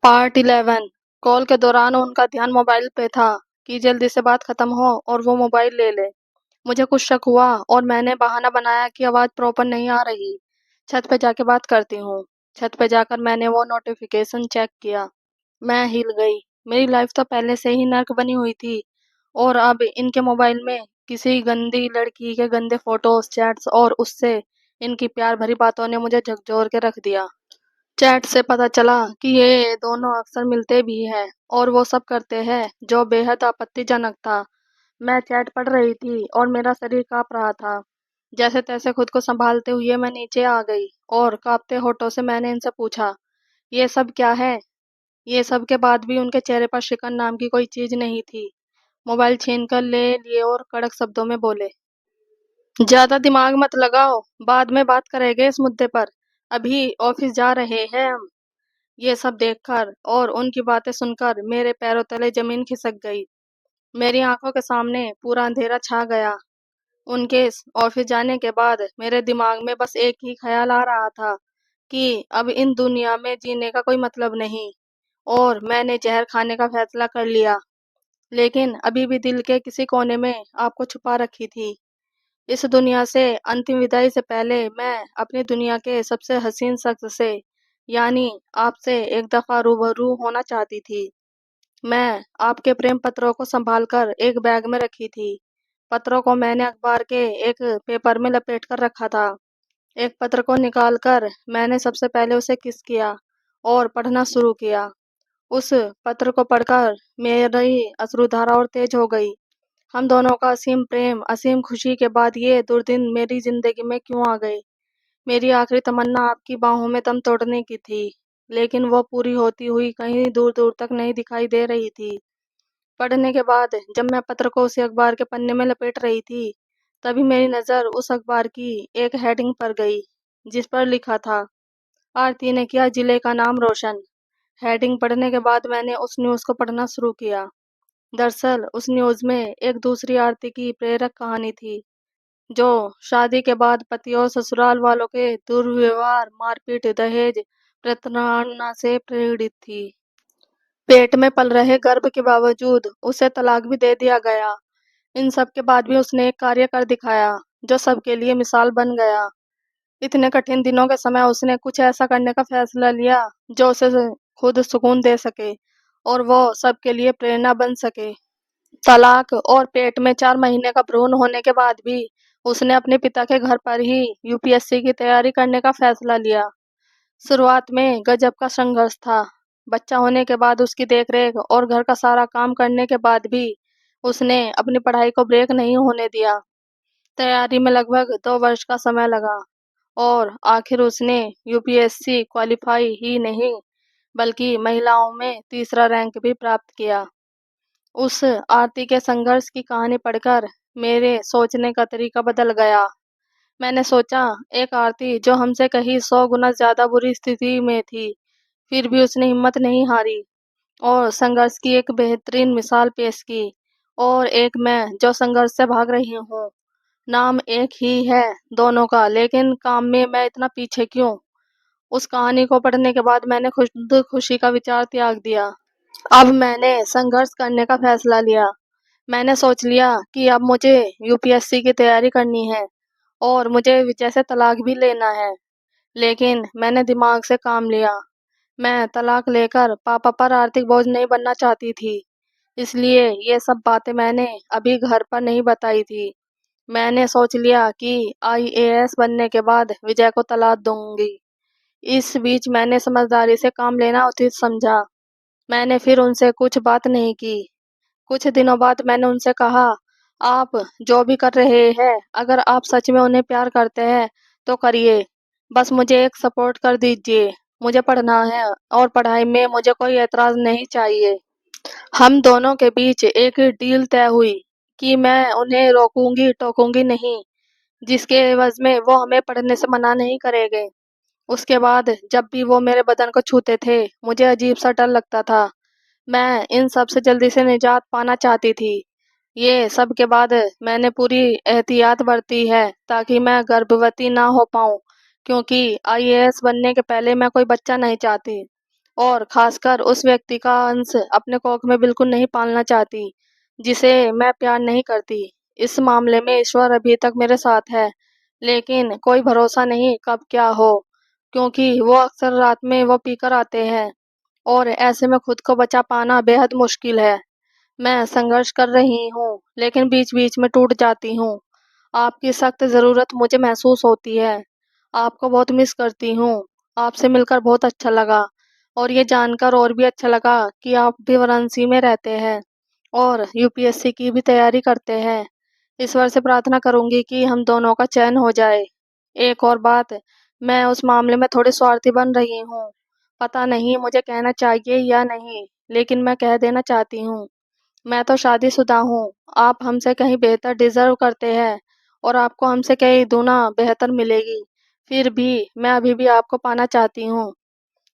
Part 11। Call के दौरान उनका ध्यान मोबाइल पे था कि जल्दी से बात खत्म हो और वो मोबाइल ले ले। मुझे कुछ शक हुआ और मैंने बहाना बनाया कि आवाज़ प्रॉपर नहीं आ रही। छत पे जाके बात करती हूँ। छत पे जाकर मैंने वो नोटिफिकेशन चेक किया। मैं हिल गई। मेरी लाइफ तो पहले से ही नर्क बनी हुई थी और अब इनके मोबाइल में किसी गंदी लड़की के गंदे फोटोज, चैट्स और उससे इनकी प्यार भरी बातों ने मुझे झकझोर के रख दिया। चैट से पता चला कि ये दोनों अक्सर मिलते भी हैं और वो सब करते हैं जो बेहद आपत्तिजनक था। मैं चैट पढ़ रही थी और मेरा शरीर कांप रहा था। जैसे तैसे खुद को संभालते हुए मैं नीचे आ गई और कांपते होठों से मैंने इनसे पूछा, ये सब क्या है? ये सब के बाद भी उनके चेहरे पर शिकन नाम की कोई चीज नहीं थी। मोबाइल छीन कर ले लिए और कड़क शब्दों में बोले, ज्यादा दिमाग मत लगाओ, बाद में बात करेंगे इस मुद्दे पर। अभी ऑफिस जा रहे हैं हम। ये सब देखकर और उनकी बातें सुनकर मेरे पैरों तले जमीन खिसक गई। मेरी आंखों के सामने पूरा अंधेरा छा गया। उनके ऑफिस जाने के बाद मेरे दिमाग में बस एक ही ख्याल आ रहा था कि अब इन दुनिया में जीने का कोई मतलब नहीं और मैंने जहर खाने का फैसला कर लिया। लेकिन अभी भी दिल के किसी कोने में आपको छुपा रखी थी। इस दुनिया से अंतिम विदाई से पहले मैं अपनी दुनिया के सबसे हसीन शख्स से यानी आपसे एक दफा रूबरू होना चाहती थी। मैं आपके प्रेम पत्रों को संभालकर एक बैग में रखी थी। पत्रों को मैंने अखबार के एक पेपर में लपेट कर रखा था। एक पत्र को निकालकर मैंने सबसे पहले उसे किस किया और पढ़ना शुरू किया। उस पत्र को पढ़कर मेरी अश्रुधारा और तेज हो गई। हम दोनों का असीम प्रेम, असीम खुशी के बाद ये दुर्दिन मेरी जिंदगी में क्यों आ गए? मेरी आखिरी तमन्ना आपकी बाहों में दम तोड़ने की थी, लेकिन वो पूरी होती हुई कहीं दूर दूर तक नहीं दिखाई दे रही थी। पढ़ने के बाद जब मैं पत्र को उसी अखबार के पन्ने में लपेट रही थी, तभी मेरी नज़र उस अखबार की एक हेडिंग पर गई, जिस पर लिखा था, आरती ने किया जिले का नाम रोशन। हेडिंग पढ़ने के बाद मैंने उस न्यूज़ को पढ़ना शुरू किया। दरअसल उस न्यूज़ में एक दूसरी आरती की प्रेरक कहानी थी, जो शादी के बाद पति और ससुराल वालों के दुर्व्यवहार, मारपीट, दहेज प्रताड़ना से प्रेरित थी। पेट में पल रहे गर्भ के बावजूद उसे तलाक भी दे दिया गया। इन सब के बाद भी उसने एक कार्य कर दिखाया जो सबके लिए मिसाल बन गया। इतने कठिन दिनों के समय उसने कुछ ऐसा करने का फैसला लिया जो उसे खुद सुकून दे सके और वो सबके लिए प्रेरणा बन सके। तलाक और पेट में 4 महीने का भ्रूण होने के बाद भी उसने अपने पिता के घर पर ही यूपीएससी की तैयारी करने का फैसला लिया। शुरुआत में गजब का संघर्ष था। बच्चा होने के बाद उसकी देखरेख और घर का सारा काम करने के बाद भी उसने अपनी पढ़ाई को ब्रेक नहीं होने दिया। तैयारी में लगभग 2 वर्ष का समय लगा और आखिर उसने यूपीएससी क्वालिफाई ही नहीं बल्कि महिलाओं में तीसरा रैंक भी प्राप्त किया। उस आरती के संघर्ष की कहानी पढ़कर मेरे सोचने का तरीका बदल गया। मैंने सोचा, एक आरती जो हमसे कहीं 100 गुना ज्यादा बुरी स्थिति में थी, फिर भी उसने हिम्मत नहीं हारी और संघर्ष की एक बेहतरीन मिसाल पेश की। और एक मैं जो संघर्ष से भाग रही हूँ। नाम एक ही है दोनों का, लेकिन काम में मैं इतना पीछे क्यों? उस कहानी को पढ़ने के बाद मैंने खुद खुशी का विचार त्याग दिया। अब मैंने संघर्ष करने का फैसला लिया। मैंने सोच लिया कि अब मुझे यूपीएससी की तैयारी करनी है और मुझे विजय से तलाक भी लेना है। लेकिन मैंने दिमाग से काम लिया। मैं तलाक लेकर पापा पर आर्थिक बोझ नहीं बनना चाहती थी। इसलिए ये सब बातें मैंने अभी घर पर नहीं बताई थी। मैंने सोच लिया कि आईएएस बनने के बाद विजय को तलाक दूंगी। इस बीच मैंने समझदारी से काम लेना उचित समझा। मैंने फिर उनसे कुछ बात नहीं की। कुछ दिनों बाद मैंने उनसे कहा, आप जो भी कर रहे हैं, अगर आप सच में उन्हें प्यार करते हैं तो करिए। बस मुझे एक सपोर्ट कर दीजिए। मुझे पढ़ना है और पढ़ाई में मुझे कोई एतराज नहीं चाहिए। हम दोनों के बीच एक डील तय हुई कि मैं उन्हें रोकूंगी टोकूंगी नहीं, जिसके एवज में वो हमें पढ़ने से मना नहीं करेंगे। उसके बाद जब भी वो मेरे बदन को छूते थे, मुझे अजीब सा डर लगता था। मैं इन सब से जल्दी से निजात पाना चाहती थी। ये सब के बाद मैंने पूरी एहतियात बरती है ताकि मैं गर्भवती ना हो पाऊं, क्योंकि आईएएस बनने के पहले मैं कोई बच्चा नहीं चाहती। और खासकर उस व्यक्ति का अंश अपने कोख में बिल्कुल नहीं पालना चाहती, जिसे मैं प्यार नहीं करती। इस मामले में ईश्वर अभी तक मेरे साथ है, लेकिन कोई भरोसा नहीं कब क्या हो, क्योंकि वो अक्सर रात में वो पीकर आते हैं और ऐसे में खुद को बचा पाना बेहद मुश्किल है। मैं संघर्ष कर रही हूँ, लेकिन बीच-बीच में टूट जाती हूँ। आपकी सख्त ज़रूरत मुझे महसूस होती है। आपको बहुत मिस करती हूँ। आपसे मिलकर बहुत अच्छा लगा और ये जानकर और भी अच्छा लगा कि आप भी वाराणसी में रहते हैं और यूपीएससी की भी तैयारी करते हैं। ईश्वर से प्रार्थना करूँगी कि हम दोनों का चयन हो जाए। एक और बात, मैं उस मामले में थोड़ी स्वार्थी बन रही हूँ। पता नहीं मुझे कहना चाहिए या नहीं, लेकिन मैं कह देना चाहती हूँ। मैं तो शादीशुदा हूँ। आप हमसे कहीं बेहतर डिज़र्व करते हैं और आपको हमसे कहीं दूना बेहतर मिलेगी। फिर भी मैं अभी भी आपको पाना चाहती हूँ।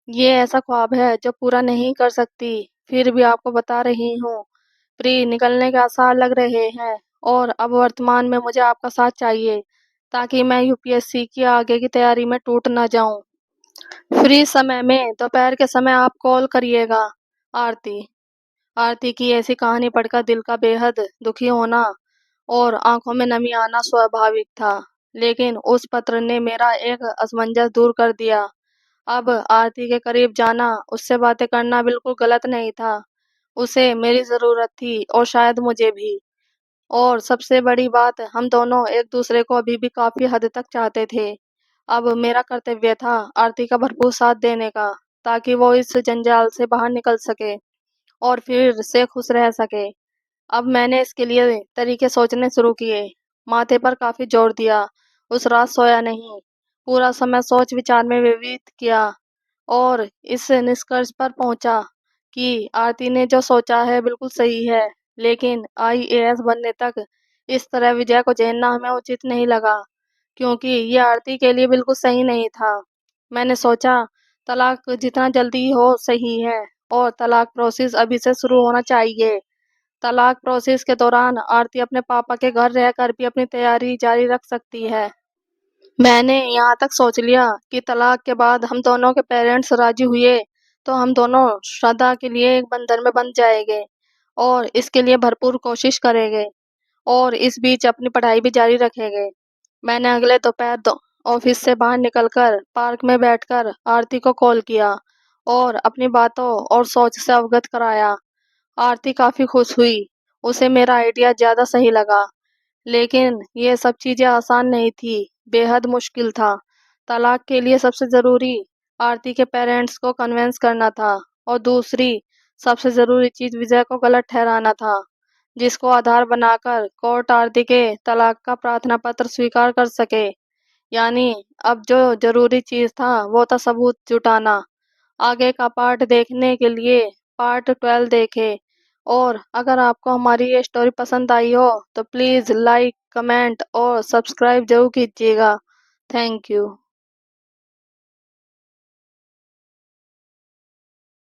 ये ऐसा ख्वाब है जो पूरा नहीं कर सकती, फिर भी आपको बता रही हूँ। प्री निकलने के आसार लग रहे हैं और अब वर्तमान में मुझे आपका साथ चाहिए, ताकि मैं यूपीएससी की आगे की तैयारी में टूट ना जाऊँ। फ्री समय में दोपहर के समय आप कॉल करिएगा। आरती। आरती की ऐसी कहानी पढ़कर दिल का बेहद दुखी होना और आंखों में नमी आना स्वाभाविक था, लेकिन उस पत्र ने मेरा एक असमंजस दूर कर दिया। अब आरती के करीब जाना, उससे बातें करना बिल्कुल गलत नहीं था। उसे मेरी ज़रूरत थी और शायद मुझे भी। और सबसे बड़ी बात, हम दोनों एक दूसरे को अभी भी काफ़ी हद तक चाहते थे। अब मेरा कर्तव्य था आरती का भरपूर साथ देने का, ताकि वो इस जंजाल से बाहर निकल सके और फिर से खुश रह सके। अब मैंने इसके लिए तरीके सोचने शुरू किए, माथे पर काफ़ी जोर दिया। उस रात सोया नहीं, पूरा समय सोच विचार में व्यतीत किया और इस निष्कर्ष पर पहुंचा कि आरती ने जो सोचा है बिल्कुल सही है, लेकिन आईएएस बनने तक इस तरह विजय को झेलना हमें उचित नहीं लगा, क्योंकि ये आरती के लिए बिल्कुल सही नहीं था। मैंने सोचा तलाक जितना जल्दी हो सही है और तलाक प्रोसेस अभी से शुरू होना चाहिए। तलाक प्रोसेस के दौरान आरती अपने पापा के घर रहकर भी अपनी तैयारी जारी रख सकती है। मैंने यहाँ तक सोच लिया कि तलाक के बाद हम दोनों के पेरेंट्स राजी हुए तो हम दोनों सदा के लिए एक बंधन में बंध जाएंगे और इसके लिए भरपूर कोशिश करेंगे और इस बीच अपनी पढ़ाई भी जारी रखेंगे। मैंने अगले दोपहर ऑफिस से बाहर निकलकर पार्क में बैठकर आरती को कॉल किया और अपनी बातों और सोच से अवगत कराया। आरती काफी खुश हुई। उसे मेरा आइडिया ज्यादा सही लगा, लेकिन ये सब चीजें आसान नहीं थी, बेहद मुश्किल था। तलाक के लिए सबसे जरूरी आरती के पेरेंट्स को कन्विंस करना था और दूसरी सबसे जरूरी चीज विजय को गलत ठहराना था, जिसको आधार बनाकर कोर्ट आरती के तलाक का प्रार्थना पत्र स्वीकार कर सके। यानी अब जो जरूरी चीज था वो था सबूत जुटाना। आगे का पार्ट देखने के लिए पार्ट 12 देखें। और अगर आपको हमारी ये स्टोरी पसंद आई हो तो प्लीज़ लाइक, कमेंट और सब्सक्राइब जरूर कीजिएगा। Thank you.